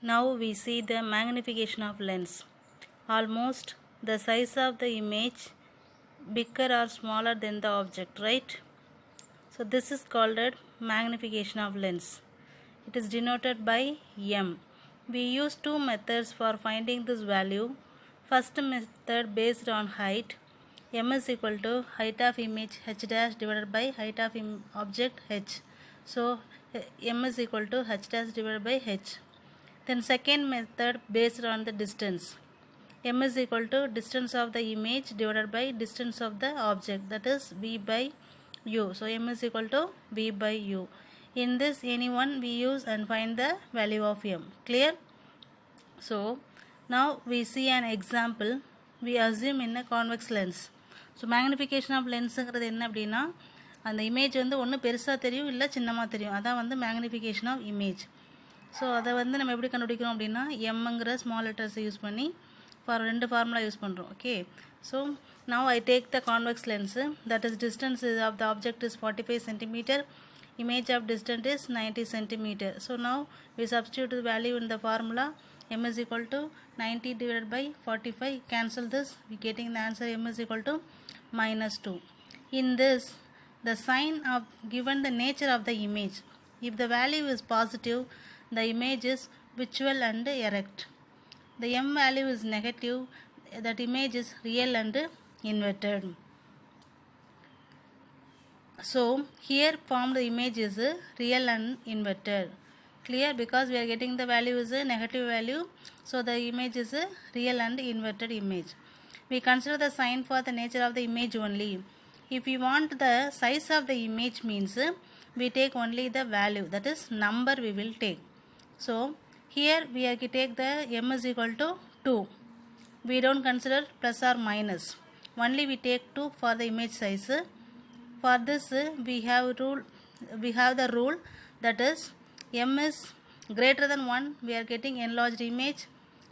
Now we see the magnification of lens. Almost the size of the image bigger or smaller than the object, right? So this is called magnification of lens. It is denoted by M. We use two methods for finding this value. First method based on height. M is equal to height of image h dash divided by height of object h. So M is equal to h dash divided by h. Then second method based on the distance. M is equal to distance of the image divided by distance of the object, that is V by U. So M is equal to V by U. In this any one we use and find the value of M. Clear? So now we see an example. We assume in a convex lens. So magnification of lensங்கிறது என்ன அப்படின்னா அந்த image வந்து ஒன்று பெருசாக தெரியும் இல்லை சின்னமாக தெரியும், அதான் வந்து மேக்னிஃபிகேஷன் ஆஃப் இமேஜ். ஸோ அதை வந்து நம்ம எப்படி கண்டுபிடிக்கிறோம் அப்படின்னா எம்ங்கிற ஸ்மால் லெட்டர்ஸை யூஸ் பண்ணி ரெண்டு ஃபார்முலா யூஸ் பண்ணுறோம். Okay, so now I take the convex lens, that is distance of the object is 45 centimeter, image of distance is 90 centimeter. So now we substitute the value in the formula. M is equal to 90 divided by 45. Cancel this, we getting the answer M is equal to -2. In this, the sign of given the nature of the image. If the value is positive, the image is visual and erect. The M value is negative, that image is real and inverted. So here formed image is real and inverted. Clear? Because we are getting the value is a negative value, so the image is a real and inverted image. We consider the sign for the nature of the image only. If we want the size of the image means we take only the value, that is number we will take. So here we are to take the M is equal to 2. We don't consider plus or minus, only we take 2 for the image size. For this we have the rule, that is M is greater than 1 we are getting enlarged image,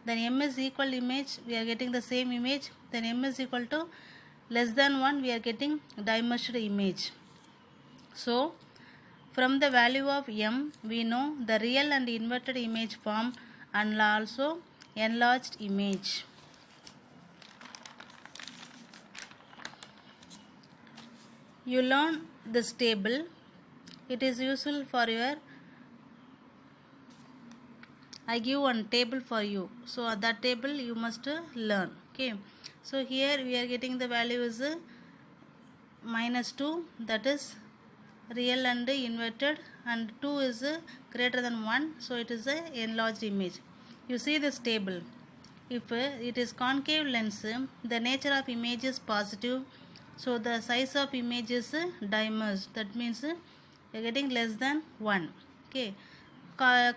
then M is equal image we are getting the same image, then M is equal to less than 1 we are getting dimeshed image. So from the value of M we know the real and inverted image form and also enlarged image. You learn this table, it is useful for your, I give one table for you, so that table you must learn. Okay, so here we are getting the value is -2, that is real and inverted, and 2 is greater than 1, so it is a enlarged image. You see this table, if it is concave lens, the nature of image is positive, so the size of image is dimeshed, that means you are getting less than 1. Okay,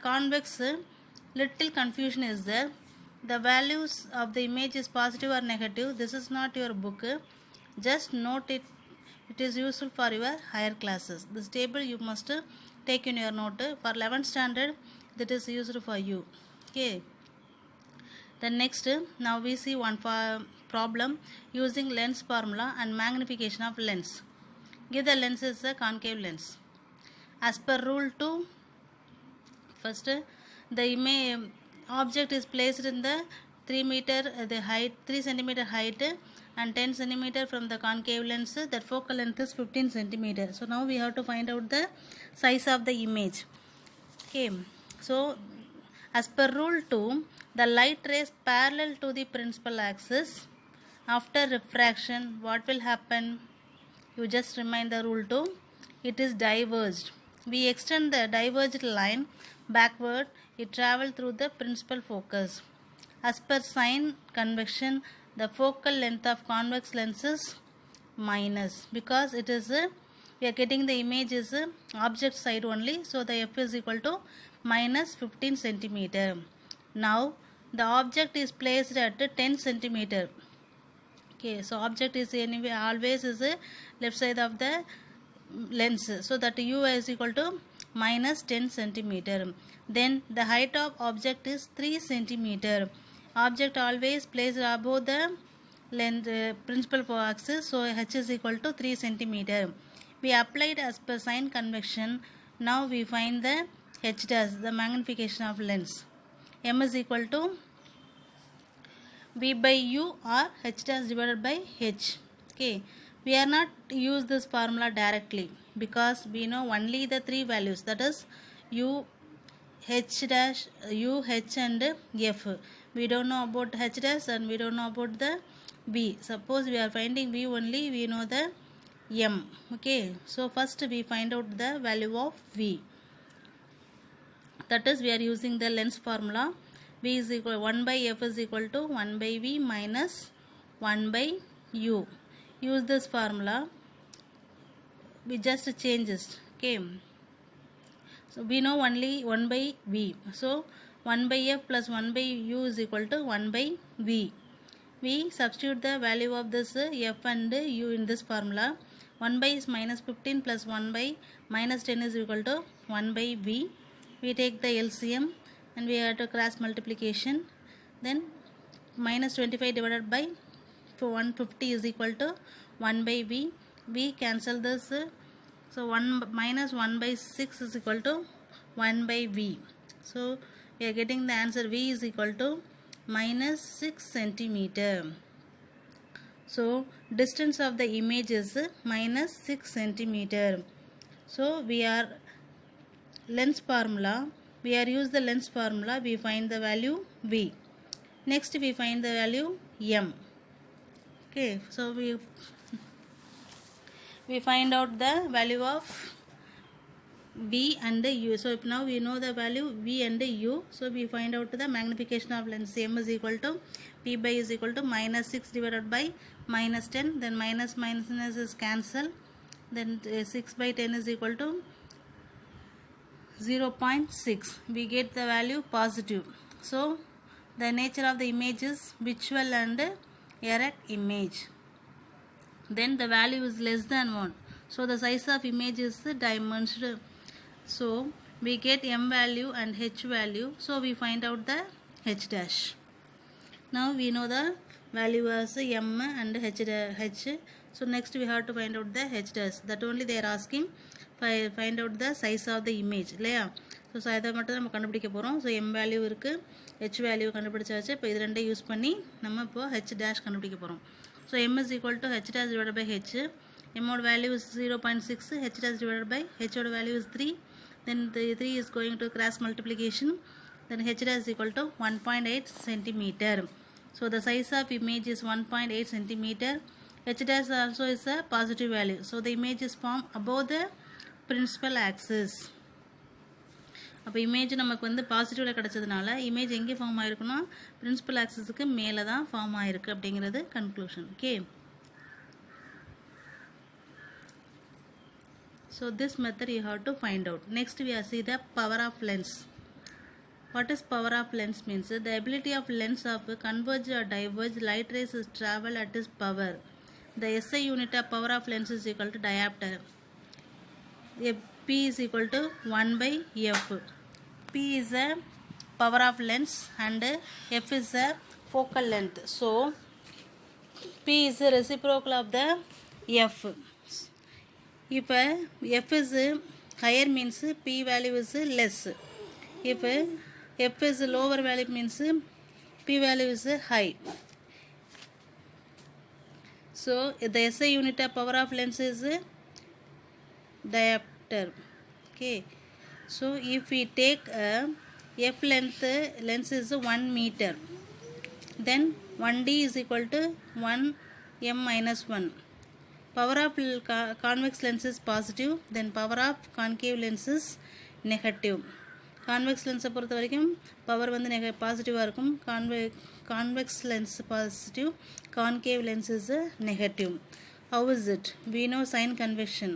convex, little confusion is there, the values of the image is positive or negative. This is not your book, just note it, it is useful for your higher classes. This table you must take in your note for 11th standard, that is useful for you. Okay, then next now we see one problem using lens formula and magnification of lens. Give the lens is a concave lens. As per rule 2, first the object is placed in the 3 meter the height, 3 centimeter height and 10 centimeter from the concave lens, that focal length is 15 centimeter. So now we have to find out the size of the image. Okay, so as per rule 2, the light rays parallel to the principal axis, after refraction what will happen? You just remind the rule 2, it is diverged. We extend the diverged line backward, it travel through the principal focus. As per sign convection, the focal length of convex lens is minus, because it is we are getting the image is object side only, so the F is equal to -15 centimeter. Now the object is placed at 10 centimeter. Okay, so object is anyway always is left side of the lens, so that U is equal to -10 centimeter. Then the height of object is 3 centimeter. Object always placed above the lens principal axis, so H is equal to 3 centimeter. We applied as per sign convection. Now we find the H dash, the magnification of lens. m is equal to v by u or h dash divided by h. Okay, we are not use this formula directly because we know only the three values, that is u, h dash, u, h and f. We don't know about h dash and we don't know about the v. Suppose we are finding v only, we know the m. Okay, so first we find out the value of v, that is we are using the lens formula. V is equal 1 by f is equal to 1 by v minus 1 by u. Use this formula, we just change this. Okay, so we know only 1 by v, so 1 by f plus 1 by u is equal to 1 by v. We substitute the value of this f and u in this formula. 1 by is minus 15 plus 1 by minus 10 is equal to 1 by v. We take the LCM and we have to cross multiplication. Then minus 25 divided by 150 is equal to 1 by v. We cancel this, so 1 minus 1 by 6 is equal to 1 by v. So we are getting the answer v is equal to minus 6 centimeter. So distance of the image is minus 6 centimeter. So we are lens formula, we are use the lens formula, we find the value v. Next we find the value m. Okay, so we find out the value of v and u. So now we know the value v and u, so we find out the magnification of lens. M is equal to p by is equal to minus 6 divided by minus 10, then minus minus is cancel, then 6 by 10 is equal to 0.6. we get the value positive. So the nature of the image is visual and erect image. Then the value is less than 1, so the size of image is dimensioned. So we get m value and h value, so we find out the h dash. Now we know the value as m and h. So next we have to find out the h dash. That only they are asking, find out the size of the image இல்லையா. So அதை மட்டும் நம்ம கண்டுபிடிக்க போகிறோம். So M value இருக்குது, H value கண்டுபிடிச்சாச்சு. இப்போ இது ரெண்டே யூஸ் பண்ணி நம்ம இப்போ ஹெச் டேஷ் கண்டுபிடிக்க போகிறோம். So M is equal to H dash divide by H. எம்மோட value is 0.6, H dash divide by ஹெச்சோட value is 3. Then 3 is going to cross multiplication. Then h dash is equal to 1.8 centimeter. So the size of image is 1.8 centimeter. H dash also is a positive value. So the image is formed above the principal axis. அப்போ image நமக்கு வந்து பாசிட்டிவில் கிடச்சதுனால image எங்கே form ஆகிருக்குன்னா principal ஆக்சிஸுக்கு மேலே தான் form ஆகிருக்கு அப்படிங்கிறது conclusion. Okay, so this method you have to find out. Next we are see the power of lens. What is power of lens means? The ability of lens of converge or diverge light rays is travel at its power. The SI unit of power of lens is equal to diopter. P is equal to 1 by f. P is a power of lens and f is a focal length. So P is a reciprocal of the f. If f is higher means P value is less. If f is lower value means P value is high. So the SI unit of power of lens is diopter. Okay, so if we take f length, lens is 1 meter, then 1d is equal to 1 m minus 1. Power of convex lens is positive, then power of concave lens is negative. Convex lens பொறுத்த வரைக்கும் power வந்து பாசிட்டிவாக இருக்கும். Convex lens positive, concave lens is negative. How is it? We know sign convection.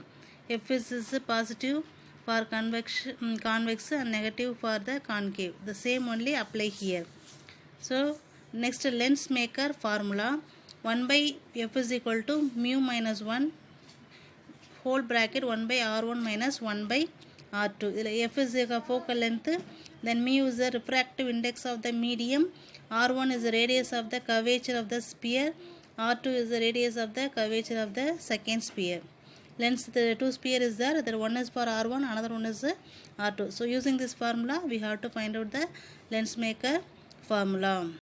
F is positive for convex and negative for the concave. The same only apply here. So next lens maker formula, 1 by f is equal to mu minus 1 whole bracket 1 by r1 minus 1 by r2. F is a focal length, then mu is the refractive index of the medium, r1 is the radius of the curvature of the sphere, r2 is the radius of the curvature of the second sphere. lens, the two sphere is there, that one is for R1, another one is R2. So using this formula we have to find out the lens maker formula.